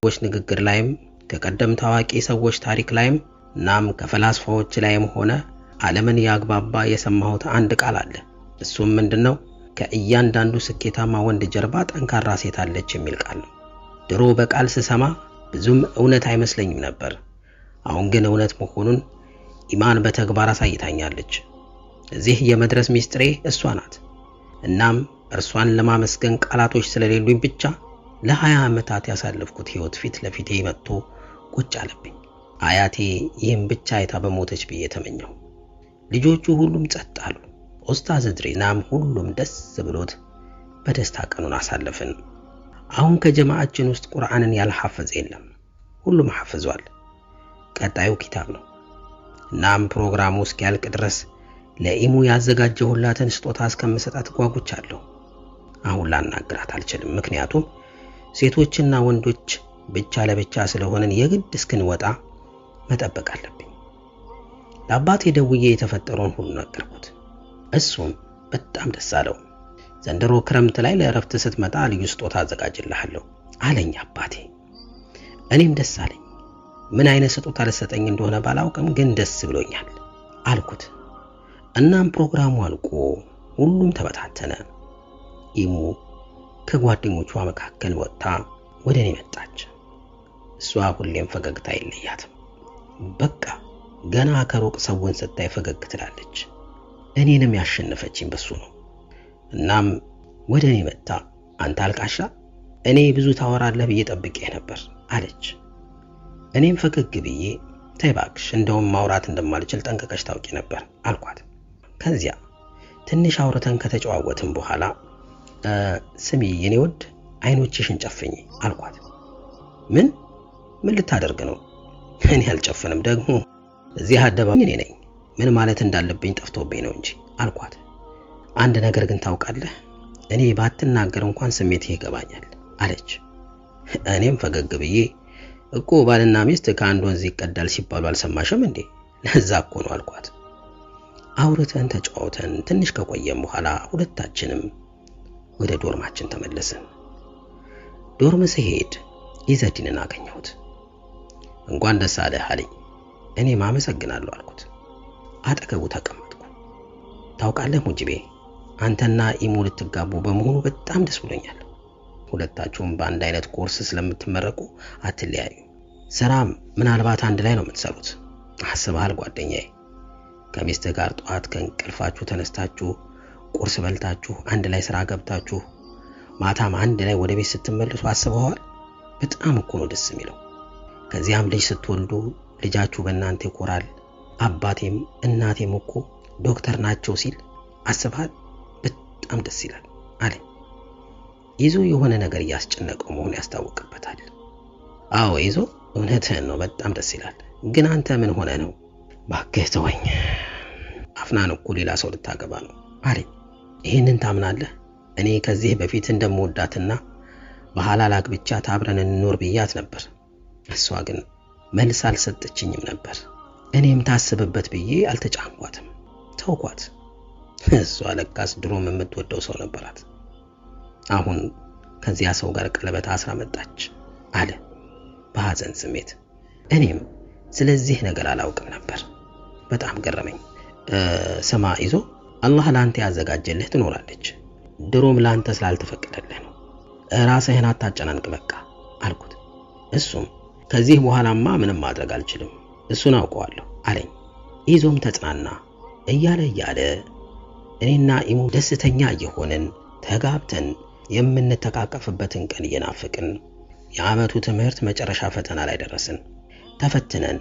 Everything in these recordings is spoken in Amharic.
ሰዎች ንግግር ላይም ከቀደም ታዋቂ ሰዎች ታሪክ ላይም እናም ከፈላስፋዎች ላይም ሆነ ዓለምን ያግባባ የሰማሁት አንድ ቃል አለ። እሱም ምንድነው? ከእያንዳንዱ ስኬታማ ወንድ ጀርባ ጠንካራ ሴት አለች የሚል ቃል ነው። ድሮ በቃል ስሰማ ብዙም እውነት አይመስለኝም ነበር። አሁን ግን እውነት መሆኑን ኢማን በተግባር አሳይታኛለች። እዚህ የመድረስ ሚስጥሬ እሷ ናት። እናም እርሷን ለማመስገን ቃላቶች ስለሌሉኝ ብቻ ለ20 ዓመታት ያሳለፍኩት ህይወት ፊት ለፊቴ መጥቶ ቁጭ አለብኝ። አያቴ ይህን ብቻ አይታ በሞተች ብዬ ተመኘሁ። ልጆቹ ሁሉም ጸጥ አሉ። ኡስታዝ እድሪናም ሁሉም ደስ ብሎት በደስታ ቀኑን አሳለፍን። አሁን ከጀማዓችን ውስጥ ቁርአንን ያልሐፈዘ የለም። ሁሉም ሐፍዟል። ቀጣዩ ኪታብ ነው። እናም ፕሮግራሙ እስኪያልቅ ድረስ ለኢሙ ያዘጋጀሁላትን ስጦታ እስከምሰጣት ጓጉቻለሁ። አሁን ላናግራት አልችልም፣ ምክንያቱም ሴቶችና ወንዶች ብቻ ለብቻ ስለሆነን የግድ እስክንወጣ መጠበቅ አለብኝ። ለአባቴ ደውዬ የተፈጠረውን ሁሉ ነገርኩት። እሱም በጣም ደስ አለው። ዘንድሮ ክረምት ላይ ለእረፍት ስትመጣ ልዩ ስጦታ አዘጋጅልሃለሁ አለኝ አባቴ። እኔም ደስ አለኝ። ምን አይነት ስጦታ ልሰጠኝ እንደሆነ ባላውቅም ግን ደስ ብሎኛል አልኩት። እናም ፕሮግራሙ አልቆ ሁሉም ተበታተነ። ኢሙ ከጓደኞቿ መካከል ወጥታ ወደ እኔ መጣች። እሷ ሁሌም ፈገግታ የለያትም። በቃ ገና ከሩቅ ሰውን ስታይ ፈገግ ትላለች። እኔንም ያሸነፈችኝ በሱ ነው። እናም ወደ እኔ መጣ። አንተ አልቃሻ፣ እኔ ብዙ ታወራለህ ብዬ ጠብቄ ነበር አለች። እኔም ፈገግ ብዬ ተይ እባክሽ፣ እንደውም ማውራት እንደማልችል ጠንቀቀሽ ታውቂ ነበር አልኳት። ከዚያ ትንሽ አውርተን ከተጨዋወትን በኋላ ስሚ የኔ ወድ አይኖችሽን ጨፍኝ አልኳት። ምን ልታደርግ ነው? እኔ አልጨፍንም፣ ደግሞ እዚህ አደባባይ እኔ ነኝ። ምን ማለት እንዳለብኝ ጠፍቶብኝ ነው እንጂ አልኳት። አንድ ነገር ግን ታውቃለህ፣ እኔ ባትናገር እንኳን ስሜቴ ይገባኛል አለች። እኔም ፈገግ ብዬ እኮ ባልና ሚስት ከአንድ ወንዝ ይቀዳል ሲባሉ አልሰማሽም እንዴ? ለዛ እኮ ነው አልኳት። አውርተን ተጫውተን ትንሽ ከቆየን በኋላ ሁለታችንም ወደ ዶርማችን ተመለስን። ዶርም ስሄድ ኢዘዲንን አገኘሁት። እንኳን ደስ አለህ አለኝ። እኔም አመሰግናለሁ አልኩት። አጠገቡ ተቀመጥኩ። ታውቃለህ ሙጂቤ፣ አንተና ኢሙ ልትጋቡ በመሆኑ በጣም ደስ ብሎኛል። ሁለታችሁም በአንድ አይነት ኮርስ ስለምትመረቁ አትለያዩ። ስራም ምናልባት አንድ ላይ ነው የምትሰሩት። አስበሃል ጓደኛዬ? ከሚስት ጋር ጧት ከእንቅልፋችሁ ተነስታችሁ ቁርስ በልታችሁ አንድ ላይ ስራ ገብታችሁ ማታም አንድ ላይ ወደ ቤት ስትመለሱ አስበዋል? በጣም እኮ ነው ደስ የሚለው። ከዚያም ልጅ ስትወልዱ ልጃችሁ በእናንተ ይኮራል። አባቴም እናቴም እኮ ዶክተር ናቸው ሲል አስበሃል? በጣም ደስ ይላል አለ። ይዞ የሆነ ነገር ያስጨነቀው መሆን ያስታውቅበታል። አዎ ይዞ እውነትህን ነው፣ በጣም ደስ ይላል። ግን አንተ ምን ሆነ ነው? ባክህ ተወኝ። አፍናን እኮ ሌላ ሰው ልታገባ ነው አለኝ። ይሄንን ታምናለህ? እኔ ከዚህ በፊት እንደምወዳትና በሐላል አግብቻት አብረን እንኖር ብያት ነበር። እሷ ግን መልስ አልሰጠችኝም ነበር። እኔም ታስብበት ብዬ አልተጫንኳትም፣ ተውኳት። እሷ ለካስ ድሮም የምትወደው ሰው ነበራት። አሁን ከዚያ ሰው ጋር ቀለበት አስራ መጣች አለ በሐዘን ስሜት። እኔም ስለዚህ ነገር አላውቅም ነበር። በጣም ገረመኝ። ስማ ይዞ፣ አላህ ላንተ ያዘጋጀልህ ትኖራለች። ድሮም ላንተ ስላልተፈቀደልህ ነው። ራስህን አታጨናንቅ በቃ አልኩት። እሱም ከዚህ በኋላማ ምንም ማድረግ አልችልም፣ እሱን አውቀዋለሁ አለኝ። ይዞም ተጽናና። እያለ እኔና ኢሙ ደስተኛ እየሆንን ተጋብተን የምንተቃቀፍበትን ቀን እየናፈቅን የዓመቱ ትምህርት መጨረሻ ፈተና ላይ ደረስን። ተፈትነን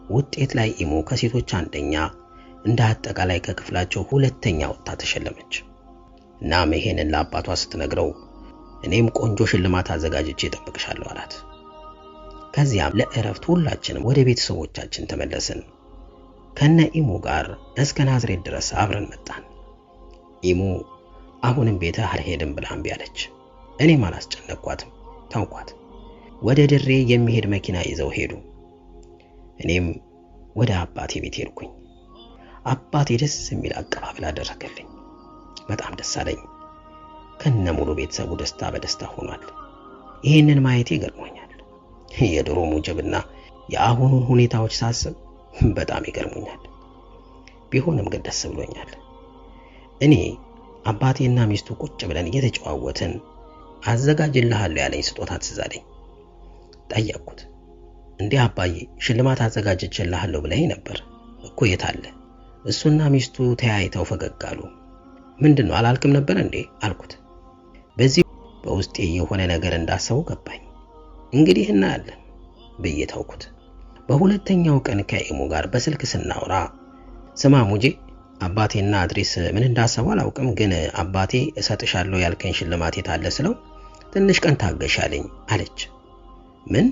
ውጤት ላይ ኢሙ ከሴቶች አንደኛ፣ እንደ አጠቃላይ ከክፍላቸው ሁለተኛ ወጣ ተሸለመች። እናም ይሄንን ለአባቷ ስትነግረው እኔም ቆንጆ ሽልማት አዘጋጅቼ እጠብቅሻለሁ አላት። ከዚያም ለእረፍት ሁላችንም ወደ ቤተሰቦቻችን ተመለስን። ከነ ኢሙ ጋር እስከ ናዝሬት ድረስ አብረን መጣን። ኢሙ አሁንም ቤተ አልሄድም ብላ እምቢ አለች። እኔም አላስጨነቅኳትም፣ ተውኳት። ወደ ድሬ የሚሄድ መኪና ይዘው ሄዱ። እኔም ወደ አባቴ ቤት ሄድኩኝ። አባቴ ደስ የሚል አቀባበል አደረገልኝ። በጣም ደስ አለኝ። ከነ ሙሉ ቤተሰቡ ደስታ በደስታ ሆኗል። ይሄንን ማየቴ ገርሞኛል። የድሮ ሙጅብና የአሁኑን ሁኔታዎች ሳስብ በጣም ይገርሙኛል። ቢሆንም ግን ደስ ብሎኛል። እኔ አባቴና ሚስቱ ቁጭ ብለን እየተጨዋወትን አዘጋጅልሃለሁ ያለኝ ስጦታ ትዝ አለኝ። ጠየቅኩት። እንዴ አባዬ ሽልማት አዘጋጅቼልሃለሁ ብለኸኝ ነበር እኮ የት አለ? እሱና ሚስቱ ተያይተው ፈገግ አሉ። ምንድነው አላልክም ነበር እንዴ አልኩት። በዚህ በውስጤ የሆነ ነገር እንዳሰው ገባኝ። እንግዲህ እናያለን ብዬ ተውኩት። በሁለተኛው ቀን ከኢሙ ጋር በስልክ ስናወራ ስማ ሙጄ፣ አባቴና አድሪስ ምን እንዳሰቡ አላውቅም፣ ግን አባቴ እሰጥሻለሁ ያልከኝ ሽልማት የት አለ ስለው ትንሽ ቀን ታገሻለኝ አለች። ምን